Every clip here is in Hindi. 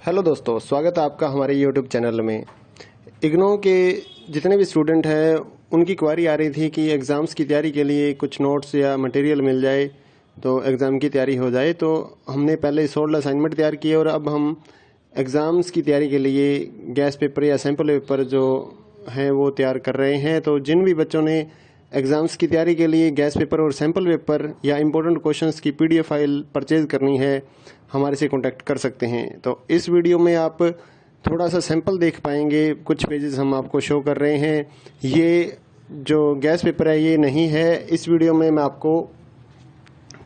हेलो दोस्तों, स्वागत है आपका हमारे यूट्यूब चैनल में। इग्नो के जितने भी स्टूडेंट हैं उनकी क्वारी आ रही थी कि एग्ज़ाम्स की तैयारी के लिए कुछ नोट्स या मटेरियल मिल जाए तो एग्ज़ाम की तैयारी हो जाए। तो हमने पहले 16 असाइनमेंट तैयार किए और अब हम एग्ज़ाम्स की तैयारी के लिए गैस पेपर या सैम्पल पेपर जो हैं वो तैयार कर रहे हैं। तो जिन भी बच्चों ने एग्ज़ाम्स की तैयारी के लिए गैस पेपर और सैम्पल पेपर या इम्पोर्टेंट क्वेश्चंस की PDF फाइल परचेज़ करनी है, हमारे से कांटेक्ट कर सकते हैं। तो इस वीडियो में आप थोड़ा सा सैंपल देख पाएंगे, कुछ पेजेस हम आपको शो कर रहे हैं। ये जो गैस पेपर है ये नहीं है। इस वीडियो में मैं आपको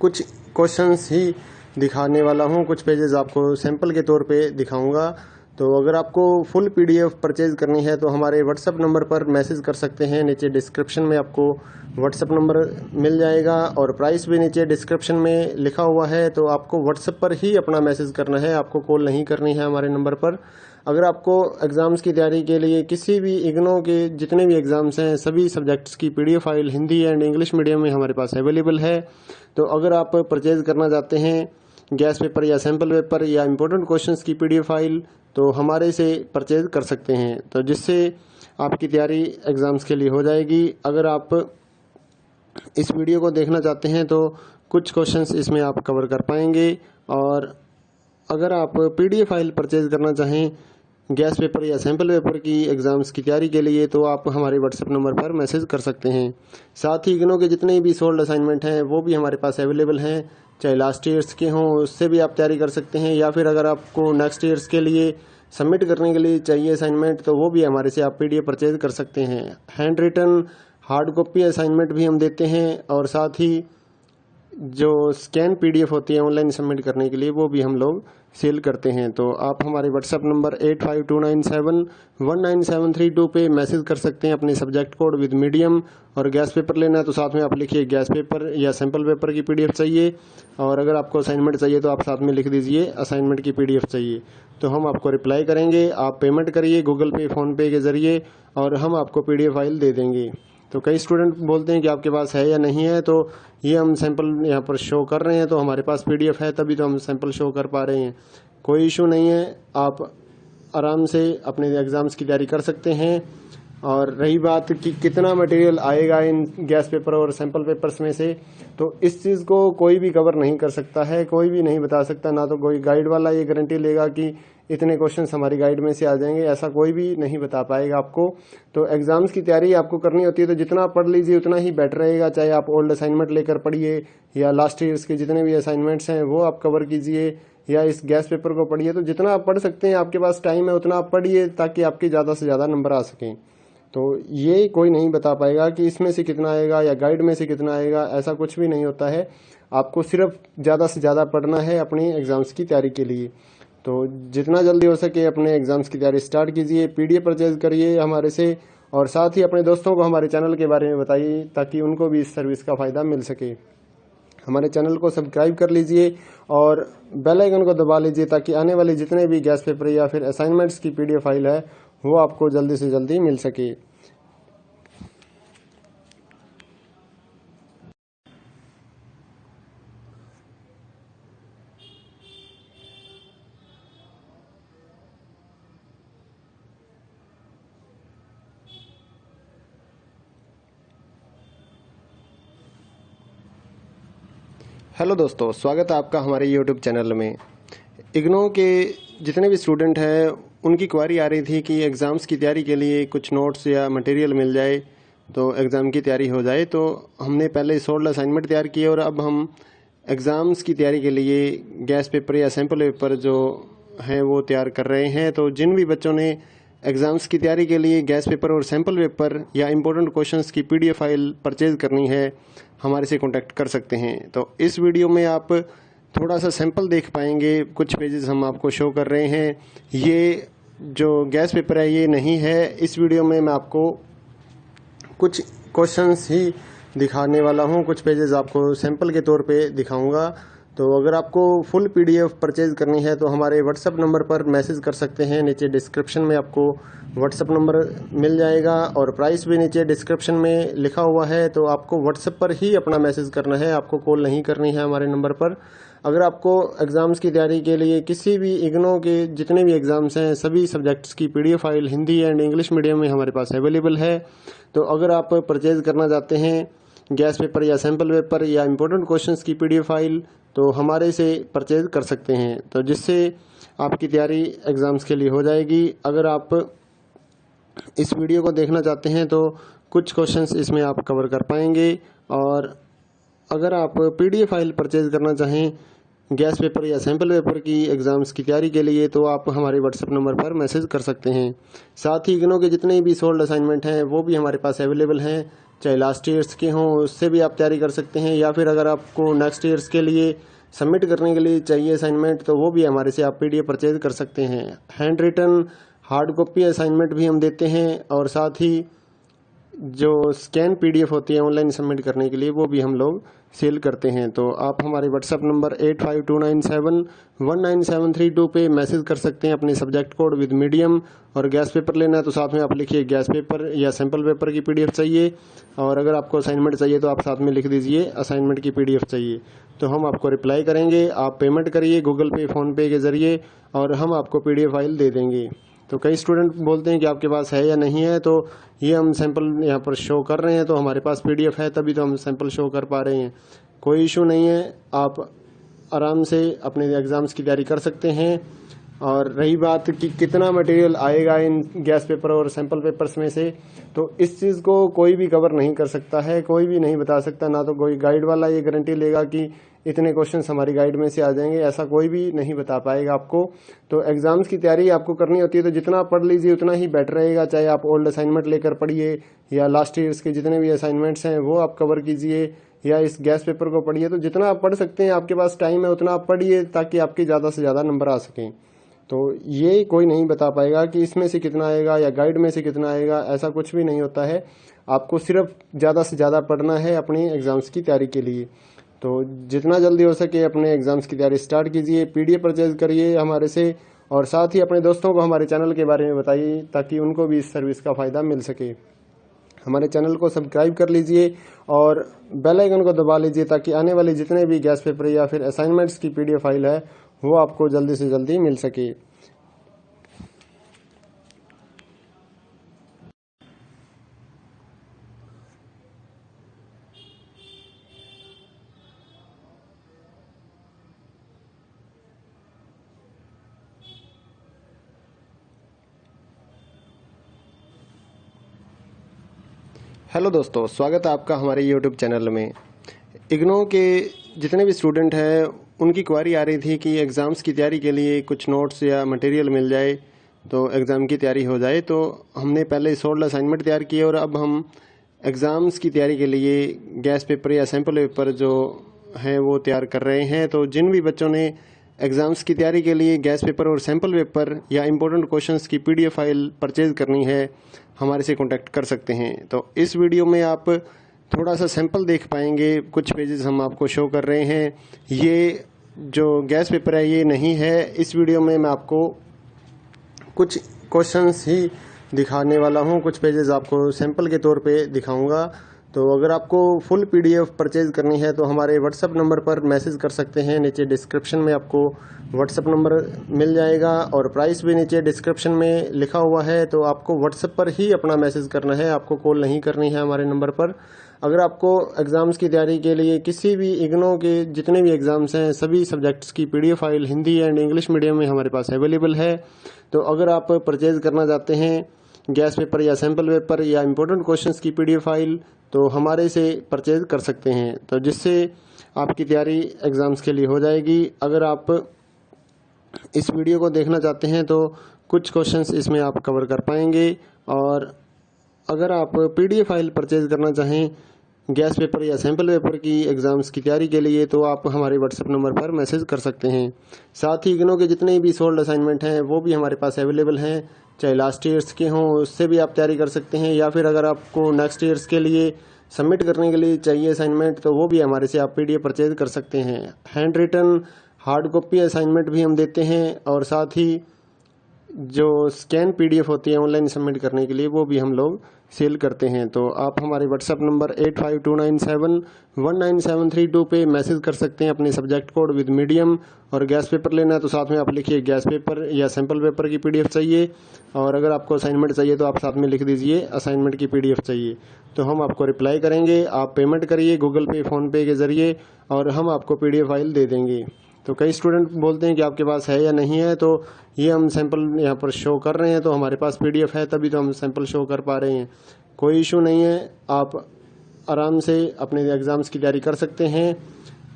कुछ क्वेश्चंस ही दिखाने वाला हूँ, कुछ पेजेस आपको सैंपल के तौर पे दिखाऊंगा। तो अगर आपको फुल PDF परचेज़ करनी है तो हमारे व्हाट्सएप नंबर पर मैसेज कर सकते हैं। नीचे डिस्क्रिप्शन में आपको व्हाट्सएप नंबर मिल जाएगा और प्राइस भी नीचे डिस्क्रिप्शन में लिखा हुआ है। तो आपको व्हाट्सएप पर ही अपना मैसेज करना है, आपको कॉल नहीं करनी है हमारे नंबर पर। अगर आपको एग्ज़ाम्स की तैयारी के लिए किसी भी इग्नो के जितने भी एग्ज़ाम्स हैं सभी सब्जेक्ट्स की PDF file Hindi and English medium में हमारे पास अवेलेबल है। तो अगर आप परचेज़ करना चाहते हैं गैस पेपर या सैम्पल पेपर या इम्पोर्टेंट क्वेश्चंस की PDF फाइल तो हमारे से परचेज़ कर सकते हैं, तो जिससे आपकी तैयारी एग्ज़ाम्स के लिए हो जाएगी। अगर आप इस वीडियो को देखना चाहते हैं तो कुछ क्वेश्चंस इसमें आप कवर कर पाएंगे। और अगर आप PDF फाइल परचेज़ करना चाहें गैस पेपर या सैम्पल पेपर की एग्ज़ाम्स की तैयारी के लिए तो आप हमारे व्हाट्सएप नंबर पर मैसेज कर सकते हैं। साथ ही इग्नो के जितने भी सोल्ड असाइनमेंट हैं वो भी हमारे पास अवेलेबल हैं, चाहे लास्ट ईयर्स के हों उससे भी आप तैयारी कर सकते हैं, या फिर अगर आपको नेक्स्ट ईयर्स के लिए सबमिट करने के लिए चाहिए असाइनमेंट तो वो भी हमारे से आप PDF परचेज़ कर सकते हैं। Hand written hard copy assignment भी हम देते हैं और साथ ही जो स्कैन PDF होती है ऑनलाइन सबमिट करने के लिए वो भी हम लोग सेल करते हैं। तो आप हमारे व्हाट्सएप नंबर 8529719732 पे मैसेज कर सकते हैं अपने सब्जेक्ट कोड विद मीडियम। और गैस पेपर लेना है तो साथ में आप लिखिए गैस पेपर या सैम्पल पेपर की PDF चाहिए, और अगर आपको असाइनमेंट चाहिए तो आप साथ में लिख दीजिए असाइनमेंट की PDF चाहिए। तो हम आपको रिप्लाई करेंगे, आप पेमेंट करिए गूगल पे फ़ोनपे के ज़रिए और हम आपको PDF फाइल दे देंगे। तो कई स्टूडेंट बोलते हैं कि आपके पास है या नहीं है, तो ये हम सैंपल यहाँ पर शो कर रहे हैं तो हमारे पास PDF है तभी तो हम सैंपल शो कर पा रहे हैं। कोई इशू नहीं है, आप आराम से अपने एग्ज़ाम्स की तैयारी कर सकते हैं। और रही बात कि कितना मटेरियल आएगा इन गैस पेपर और सैंपल पेपर्स में से, तो इस चीज़ को कोई भी कवर नहीं कर सकता है, कोई भी नहीं बता सकता। ना तो कोई गाइड वाला ये गारंटी लेगा कि इतने क्वेश्चंस हमारी गाइड में से आ जाएंगे, ऐसा कोई भी नहीं बता पाएगा आपको। तो एग्ज़ाम्स की तैयारी आपको करनी होती है तो जितना पढ़ लीजिए उतना ही बेटर रहेगा। चाहे आप ओल्ड असाइनमेंट लेकर पढ़िए या लास्ट ईयर्स के जितने भी असाइनमेंट्स हैं वो आप कवर कीजिए, या इस गैस पेपर को पढ़िए। तो जितना आप पढ़ सकते हैं, आपके पास टाइम है उतना आप पढ़िए ताकि आपके ज़्यादा से ज़्यादा नंबर आ सकें। तो ये कोई नहीं बता पाएगा कि इसमें से कितना आएगा या गाइड में से कितना आएगा, ऐसा कुछ भी नहीं होता है। आपको सिर्फ ज़्यादा से ज़्यादा पढ़ना है अपनी एग्ज़ाम्स की तैयारी के लिए। तो जितना जल्दी हो सके अपने एग्ज़ाम्स की तैयारी स्टार्ट कीजिए, PDF परचेज़ करिए हमारे से, और साथ ही अपने दोस्तों को हमारे चैनल के बारे में बताइए ताकि उनको भी इस सर्विस का फ़ायदा मिल सके। हमारे चैनल को सब्सक्राइब कर लीजिए और बेल आइकन को दबा लीजिए ताकि आने वाले जितने भी गैस पेपर या फिर असाइनमेंट्स की PDF फाइल है वो आपको जल्दी से जल्दी मिल सके। हेलो दोस्तों, स्वागत है आपका हमारे यूट्यूब चैनल में। इग्नो के जितने भी स्टूडेंट हैं उनकी क्वारी आ रही थी कि एग्ज़ाम्स की तैयारी के लिए कुछ नोट्स या मटेरियल मिल जाए तो एग्ज़ाम की तैयारी हो जाए। तो हमने पहले 16 असाइनमेंट तैयार किए और अब हम एग्ज़ाम्स की तैयारी के लिए गैस पेपर या सैम्पल पेपर जो हैं वो तैयार कर रहे हैं। तो जिन भी बच्चों ने एग्ज़ाम्स की तैयारी के लिए गैस पेपर और सैम्पल पेपर या इम्पोर्टेंट क्वेश्चंस की PDF फाइल परचेज़ करनी है, हमारे से कांटेक्ट कर सकते हैं। तो इस वीडियो में आप थोड़ा सा सैंपल देख पाएंगे, कुछ पेजेस हम आपको शो कर रहे हैं। ये जो गैस पेपर है ये नहीं है। इस वीडियो में मैं आपको कुछ क्वेश्चंस ही दिखाने वाला हूँ, कुछ पेजेस आपको सैंपल के तौर पे दिखाऊंगा। तो अगर आपको फुल PDF परचेज़ करनी है तो हमारे व्हाट्सएप नंबर पर मैसेज कर सकते हैं। नीचे डिस्क्रिप्शन में आपको व्हाट्सएप नंबर मिल जाएगा और प्राइस भी नीचे डिस्क्रिप्शन में लिखा हुआ है। तो आपको व्हाट्सएप पर ही अपना मैसेज करना है, आपको कॉल नहीं करनी है हमारे नंबर पर। अगर आपको एग्ज़ाम्स की तैयारी के लिए किसी भी इग्नो के जितने भी एग्ज़ाम्स हैं सभी सब्जेक्ट्स की PDF file Hindi and English medium में हमारे पास अवेलेबल है। तो अगर आप परचेज़ करना चाहते हैं गैस पेपर या सैम्पल पेपर या इम्पोर्टेंट क्वेश्चंस की PDF फाइल तो हमारे से परचेज़ कर सकते हैं, तो जिससे आपकी तैयारी एग्ज़ाम्स के लिए हो जाएगी। अगर आप इस वीडियो को देखना चाहते हैं तो कुछ क्वेश्चंस इसमें आप कवर कर पाएंगे। और अगर आप PDF फाइल परचेज़ करना चाहें गैस पेपर या सैम्पल पेपर की एग्ज़ाम्स की तैयारी के लिए तो आप हमारे व्हाट्सएप नंबर पर मैसेज कर सकते हैं। साथ ही इग्नो के जितने भी सोल्ड असाइनमेंट हैं वो भी हमारे पास अवेलेबल हैं, चाहे लास्ट ईयर्स के हों उससे भी आप तैयारी कर सकते हैं, या फिर अगर आपको नेक्स्ट ईयर्स के लिए सबमिट करने के लिए चाहिए असाइनमेंट तो वो भी हमारे से आप PDF परचेज़ कर सकते हैं। Hand written hard copy assignment भी हम देते हैं और साथ ही जो स्कैन PDF होती है ऑनलाइन सबमिट करने के लिए वो भी हम लोग सेल करते हैं। तो आप हमारे व्हाट्सएप नंबर 8529719732 पे मैसेज कर सकते हैं अपने सब्जेक्ट कोड विद मीडियम। और गैस पेपर लेना है तो साथ में आप लिखिए गैस पेपर या सैम्पल पेपर की PDF चाहिए, और अगर आपको असाइनमेंट चाहिए तो आप साथ में लिख दीजिए असाइनमेंट की PDF चाहिए, तो हम आपको रिप्लाई करेंगे। आप पेमेंट करिए गूगल पे फ़ोनपे के ज़रिए और हम आपको PDF फाइल दे देंगे। तो कई स्टूडेंट बोलते हैं कि आपके पास है या नहीं है, तो ये हम सैंपल यहाँ पर शो कर रहे हैं, तो हमारे पास PDF है तभी तो हम सैंपल शो कर पा रहे हैं। कोई इशू नहीं है, आप आराम से अपने एग्ज़ाम्स की तैयारी कर सकते हैं। और रही बात कि कितना मटेरियल आएगा इन गैस पेपर और सैंपल पेपर्स में से, तो इस चीज़ को कोई भी कवर नहीं कर सकता है, कोई भी नहीं बता सकता, ना तो कोई गाइड वाला ये गारंटी लेगा कि इतने क्वेश्चंस हमारी गाइड में से आ जाएंगे, ऐसा कोई भी नहीं बता पाएगा आपको। तो एग्ज़ाम्स की तैयारी आपको करनी होती है तो जितना पढ़ लीजिए उतना ही बेटर रहेगा, चाहे आप ओल्ड असाइनमेंट लेकर पढ़िए या लास्ट ईयर्स के जितने भी असाइनमेंट्स हैं वो आप कवर कीजिए या इस गैस पेपर को पढ़िए। तो जितना आप पढ़ सकते हैं, आपके पास टाइम है उतना आप पढ़िए ताकि आपके ज़्यादा से ज़्यादा नंबर आ सकें। तो ये कोई नहीं बता पाएगा कि इसमें से कितना आएगा या गाइड में से कितना आएगा, ऐसा कुछ भी नहीं होता है। आपको सिर्फ ज़्यादा से ज़्यादा पढ़ना है अपनी एग्ज़ाम्स की तैयारी के लिए। तो जितना जल्दी हो सके अपने एग्ज़ाम्स की तैयारी स्टार्ट कीजिए, PDF परचेज़ करिए हमारे से, और साथ ही अपने दोस्तों को हमारे चैनल के बारे में बताइए ताकि उनको भी इस सर्विस का फ़ायदा मिल सके। हमारे चैनल को सब्सक्राइब कर लीजिए और बेल आइकन को दबा लीजिए ताकि आने वाले जितने भी गैस पेपर या फिर असाइनमेंट्स की PDF फाइल है वो आपको जल्दी से जल्दी मिल सके। हेलो दोस्तों, स्वागत है आपका हमारे YouTube चैनल में। इग्नो के जितने भी स्टूडेंट हैं उनकी क्वारी आ रही थी कि एग्ज़ाम्स की तैयारी के लिए कुछ नोट्स या मटेरियल मिल जाए तो एग्ज़ाम की तैयारी हो जाए। तो हमने पहले सोल्ड असाइनमेंट तैयार किए और अब हम एग्ज़ाम्स की तैयारी के लिए गैस पेपर या सैम्पल पेपर जो हैं वो तैयार कर रहे हैं। तो जिन भी बच्चों ने एग्ज़ाम्स की तैयारी के लिए गैस पेपर और सैम्पल पेपर या इम्पोर्टेंट क्वेश्चंस की PDF फाइल परचेज़ करनी है हमारे से कांटेक्ट कर सकते हैं। तो इस वीडियो में आप थोड़ा सा सैंपल देख पाएंगे, कुछ पेजेस हम आपको शो कर रहे हैं। ये जो गैस पेपर है ये नहीं है, इस वीडियो में मैं आपको कुछ क्वेश्चंस ही दिखाने वाला हूँ, कुछ पेजेस आपको सैंपल के तौर पे दिखाऊंगा। तो अगर आपको फुल PDF परचेज़ करनी है तो हमारे व्हाट्सएप नंबर पर मैसेज कर सकते हैं, नीचे डिस्क्रिप्शन में आपको व्हाट्सएप नंबर मिल जाएगा और प्राइस भी नीचे डिस्क्रिप्शन में लिखा हुआ है। तो आपको व्हाट्सएप पर ही अपना मैसेज करना है, आपको कॉल नहीं करनी है हमारे नंबर पर। अगर आपको एग्ज़ाम्स की तैयारी के लिए किसी भी इग्नो के जितने भी एग्ज़ाम्स हैं सभी सब्जेक्ट्स की PDF file Hindi and English medium में हमारे पास अवेलेबल है। तो अगर आप परचेज़ करना चाहते हैं गैस पेपर या सैम्पल पेपर या इम्पोर्टेंट क्वेश्चंस की PDF फाइल तो हमारे से परचेज़ कर सकते हैं, तो जिससे आपकी तैयारी एग्ज़ाम्स के लिए हो जाएगी। अगर आप इस वीडियो को देखना चाहते हैं तो कुछ क्वेश्चंस इसमें आप कवर कर पाएंगे। और अगर आप PDF फाइल परचेज़ करना चाहें गैस पेपर या सैम्पल पेपर की एग्ज़ाम्स की तैयारी के लिए तो आप हमारे व्हाट्सएप नंबर पर मैसेज कर सकते हैं। साथ ही इग्नो के जितने भी सोल्ड असाइनमेंट हैं वो भी हमारे पास अवेलेबल हैं, चाहे लास्ट ईयर्स के हों उससे भी आप तैयारी कर सकते हैं, या फिर अगर आपको नेक्स्ट ईयर्स के लिए सबमिट करने के लिए चाहिए असाइनमेंट तो वो भी हमारे से आप PDF परचेज़ कर सकते हैं। Hand written hard copy assignment भी हम देते हैं और साथ ही जो स्कैन PDF होती है ऑनलाइन सबमिट करने के लिए वो भी हम लोग सेल करते हैं। तो आप हमारे व्हाट्सएप नंबर 8529719732 पे मैसेज कर सकते हैं अपने सब्जेक्ट कोड विद मीडियम। और गैस पेपर लेना है तो साथ में आप लिखिए गैस पेपर या सैम्पल पेपर की PDF चाहिए, और अगर आपको असाइनमेंट चाहिए तो आप साथ में लिख दीजिए असाइनमेंट की PDF चाहिए। तो हम आपको रिप्लाई करेंगे। आप पेमेंट करिए गूगल पे, फ़ोनपे के ज़रिए, और हम आपको PDF फाइल दे देंगे। तो कई स्टूडेंट बोलते हैं कि आपके पास है या नहीं है, तो ये हम सैंपल यहाँ पर शो कर रहे हैं, तो हमारे पास PDF है तभी तो हम सैंपल शो कर पा रहे हैं। कोई इशू नहीं है, आप आराम से अपने एग्ज़ाम्स की तैयारी कर सकते हैं।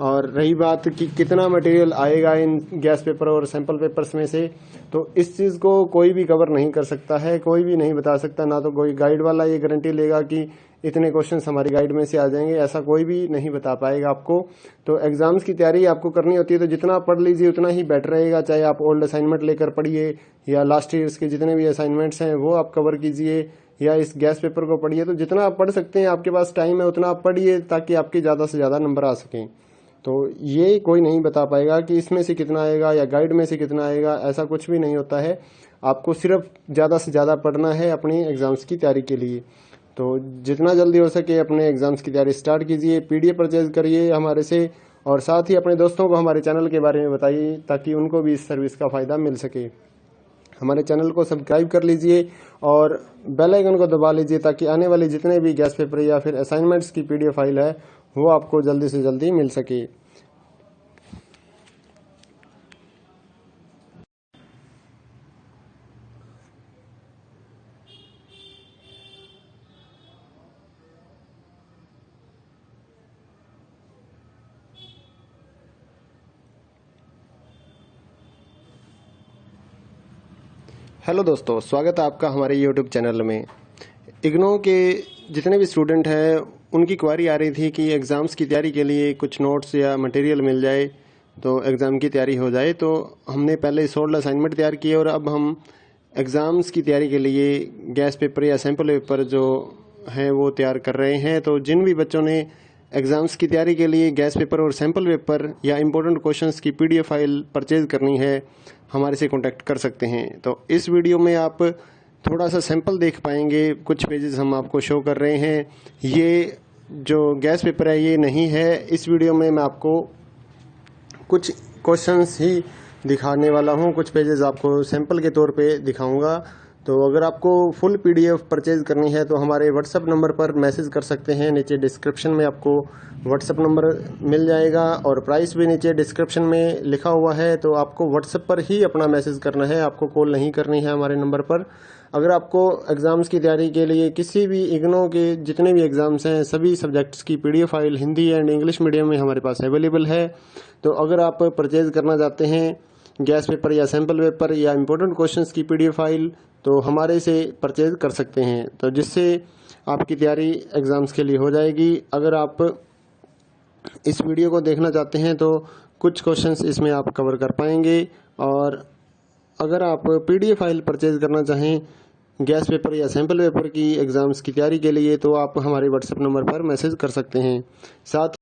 और रही बात कि कितना मटेरियल आएगा इन गैस पेपर और सैंपल पेपर्स में से, तो इस चीज़ को कोई भी कवर नहीं कर सकता है, कोई भी नहीं बता सकता। ना तो कोई गाइड वाला ये गारंटी लेगा कि इतने क्वेश्चंस हमारी गाइड में से आ जाएंगे, ऐसा कोई भी नहीं बता पाएगा आपको। तो एग्ज़ाम्स की तैयारी आपको करनी होती है तो जितना पढ़ लीजिए उतना ही बेटर रहेगा। चाहे आप ओल्ड असाइनमेंट लेकर पढ़िए या लास्ट ईयर्स के जितने भी असाइनमेंट्स हैं वो आप कवर कीजिए, या इस गैस पेपर को पढ़िए। तो जितना आप पढ़ सकते हैं, आपके पास टाइम है उतना आप पढ़िए, ताकि आपके ज़्यादा से ज़्यादा नंबर आ सकें। तो ये कोई नहीं बता पाएगा कि इसमें से कितना आएगा या गाइड में से कितना आएगा, ऐसा कुछ भी नहीं होता है। आपको सिर्फ ज़्यादा से ज़्यादा पढ़ना है अपनी एग्ज़ाम्स की तैयारी के लिए। तो जितना जल्दी हो सके अपने एग्ज़ाम्स की तैयारी स्टार्ट कीजिए, PDF परचेज करिए हमारे से, और साथ ही अपने दोस्तों को हमारे चैनल के बारे में बताइए ताकि उनको भी इस सर्विस का फ़ायदा मिल सके। हमारे चैनल को सब्सक्राइब कर लीजिए और बेल आइकन को दबा लीजिए ताकि आने वाले जितने भी गैस पेपर या फिर असाइनमेंट्स की PDF फाइल है वो आपको जल्दी से जल्दी मिल सके। हेलो दोस्तों, स्वागत है आपका हमारे YouTube चैनल में। इग्नो के जितने भी स्टूडेंट हैं उनकी क्वारी आ रही थी कि एग्ज़ाम्स की तैयारी के लिए कुछ नोट्स या मटेरियल मिल जाए तो एग्ज़ाम की तैयारी हो जाए। तो हमने पहले 16 असाइनमेंट तैयार किए और अब हम एग्ज़ाम्स की तैयारी के लिए गैस पेपर या सैम्पल पेपर जो हैं वो तैयार कर रहे हैं। तो जिन भी बच्चों ने एग्ज़ाम्स की तैयारी के लिए गैस पेपर और सैम्पल पेपर या इम्पोर्टेंट क्वेश्चंस की PDF फाइल परचेज़ करनी है, हमारे से कांटेक्ट कर सकते हैं। तो इस वीडियो में आप थोड़ा सा सैंपल देख पाएंगे, कुछ पेजेस हम आपको शो कर रहे हैं। ये जो गैस पेपर है ये नहीं है। इस वीडियो में मैं आपको कुछ क्वेश्चंस ही दिखाने वाला हूँ, कुछ पेजेस आपको सैंपल के तौर पे दिखाऊंगा। तो अगर आपको फुल PDF परचेज करनी है तो हमारे व्हाट्सएप नंबर पर मैसेज कर सकते हैं। नीचे डिस्क्रिप्शन में आपको व्हाट्सएप नंबर मिल जाएगा और प्राइस भी नीचे डिस्क्रिप्शन में लिखा हुआ है। तो आपको व्हाट्सएप पर ही अपना मैसेज करना है, आपको कॉल नहीं करनी है हमारे नंबर पर। अगर आपको एग्ज़ाम्स की तैयारी के लिए किसी भी इग्नो के जितने भी एग्ज़ाम्स हैं सभी सब्जेक्ट्स की PDF file Hindi and English medium में हमारे पास अवेलेबल है। तो अगर आप परचेज़ करना चाहते हैं गैस पेपर या सैम्पल पेपर या इम्पोर्टेंट क्वेश्चंस की PDF फाइल तो हमारे से परचेज कर सकते हैं, तो जिससे आपकी तैयारी एग्ज़ाम्स के लिए हो जाएगी। अगर आप इस वीडियो को देखना चाहते हैं तो कुछ क्वेश्चंस इसमें आप कवर कर पाएंगे। और अगर आप PDF फाइल परचेज करना चाहें गैस पेपर या सैम्पल पेपर की एग्ज़ाम्स की तैयारी के लिए तो आप हमारे व्हाट्सएप नंबर पर मैसेज कर सकते हैं। साथ